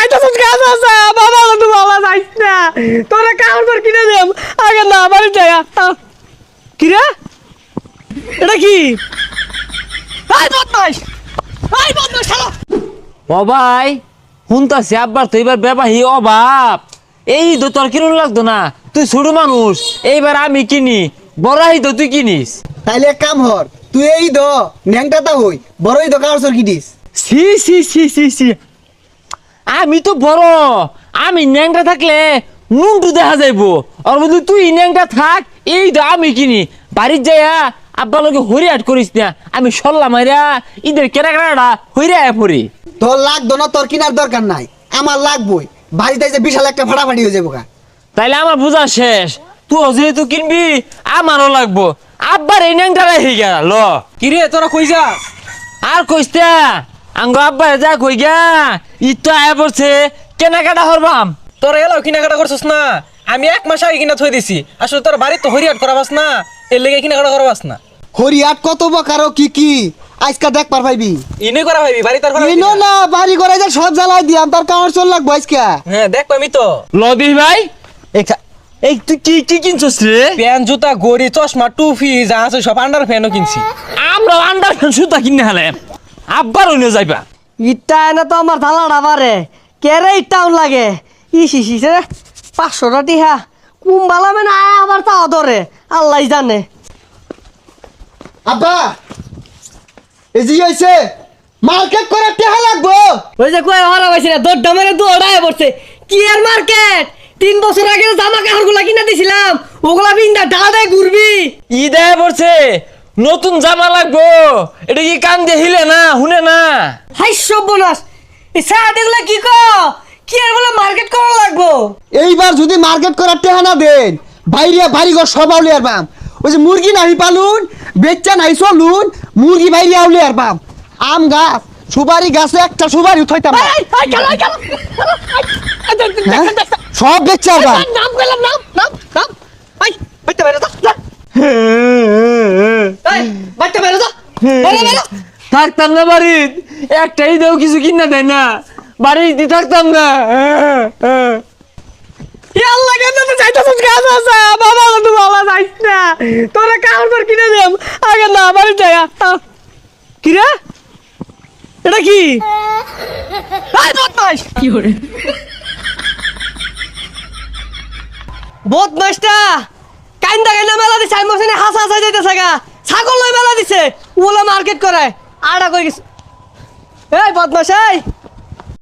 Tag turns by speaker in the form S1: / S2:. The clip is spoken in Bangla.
S1: যাইতাছিস গাছ আছে বাবা তো বাবা যাইস না তোরা কাউর পর কিনে দেব আগে না বাড়ি যাই কি রে এটা কি আই বদমাশ শালা
S2: ও ভাই শুনতাছি আব্বার তো এবার বেবাহি অভাব এই তো তোর কিনুন লাগতো না তুই ছোট মানুষ এইবার আমি কিনি বড়াই তো তুই কিনিস
S3: তাইলে এক কাম হর তুই এই দ ন্যাংটাটা হই বড়ই দ কার সর কি this
S2: C C C C C আমি তো বড় আমি ন্যাংটা থাকলে নুনটু দেখা যাইবো আর বন্ধু তুই ন্যাংটা থাক এই তো আমি কিনি বাড়ির যাইয়া আব্বা লোকে হরিয়াট করিস না আমি সরলাম মাইরা ঈদের কেনাকাটা হইরা পড়ি
S3: তোর লাগতো না তোর কিনার দরকার নাই আমার লাগবই বাড়িতে যে বিশাল একটা ফাটাফাটি হয়ে যাবো গা
S2: তাইলে আমার বোঝা শেষ তুই যেহেতু কিনবি আমারও লাগবো আব্বার এই ন্যাংটা রেখে গেল
S1: কিরে তোরা কই যা
S2: আর কইস্তা আঙ্গ আব্বা যা কই গা ইতো আয়া পড়ছে কেনাকাটা হরবাম
S1: তোরা এলাও কিনাকাটা করছস না আমি এক মাস আগে কিনা থই দিছি আসলে তোর বাড়ি তো হরিয়াট করাবাস না এর লেগে কিনাকাটা করবাস না
S3: হরিয়াট কত বকারো কি কি আজকা দেখ পার পাইবি
S1: ইনে করা ভাবি বাড়ি তার করা
S3: ইনো না বাড়ি করে যা সব জ্বালাই দিয়াম তার কার চল লাগবো আজকা
S1: হ্যাঁ দেখ পামি তো
S2: লবি ভাই এই তুই কি কি কিনছস রে
S1: প্যান জুতা গড়ি চশমা টুপি যা আছে সব আন্ডার ফ্যানও কিনছি
S2: আমরা আন্ডার সুতা কিনে হালে আব্বার হইলে যাইবা
S4: ইটা এনে তো আমার ধালাটা বারে কেরে ইটাউন লাগে ইসিসিছে 500 টাকা টিহা কুম্বালা মানে আবার তাও ধরে আল্লাহ জানে
S3: আব্বা এই যে হইছে মার্কেট করে টেহা লাগবো
S4: ওই যে কই হরা হইছে না দড় মেরে দৌড়ায় পড়ছে কি এর মার্কেট 3 বছর আগে জামা কাপড়গুলা কিনা দিছিলাম ওগুলা বিন্দা ডাড়ায় ঘুরবি
S2: ঈদে পড়ছে নতুন জামা লাগবো এটা কি কান দিয়ে হিলে না শুনে না
S4: হাই সর্বনাশ এই সাড়েগুলা কি কি আর বলে মার্কেট করা লাগবো
S3: এইবার যদি মার্কেট করার টেহা না দেন বাইরে বাড়িঘর সব আউলে আর বাম ওই যে মুরগি নাই পালুন বেচ্চা নাই চলুন মুরগি বাইরে আউলে আর বাম আম গাছ সুপারি গাছে একটা সুপারি উঠাইতাম না। হ্যাঁ? সব বেচ্চা আর বাম
S4: নাম কইলাম নাম নাম নাম আই বাইতে বাইরে যা এই বাইতে বাইরে যা বাইরে বাইরে
S2: থাকতাম না বাড়ির একটাই দেও কিছু কিনা দেয় না বাড়িতে থাকতাম না
S1: আল্লাহ কেন তো যাইতাছিস গাছ আছে বাবা তো বাবা যাইস না তোরা কাউর পর কিনে দেব আগে না বাড়ি যাই কি রে এটা কি আই বদমাশ কি করে
S4: বদমাশটা কাইন্দা কাইন্দা মেলা দিছে আমি মনে হাসা হাসা যাইতেছে গা ছাগল লই মেলা দিছে ওলা মার্কেট করে আড়া কই গেছে এই বদমাশ এই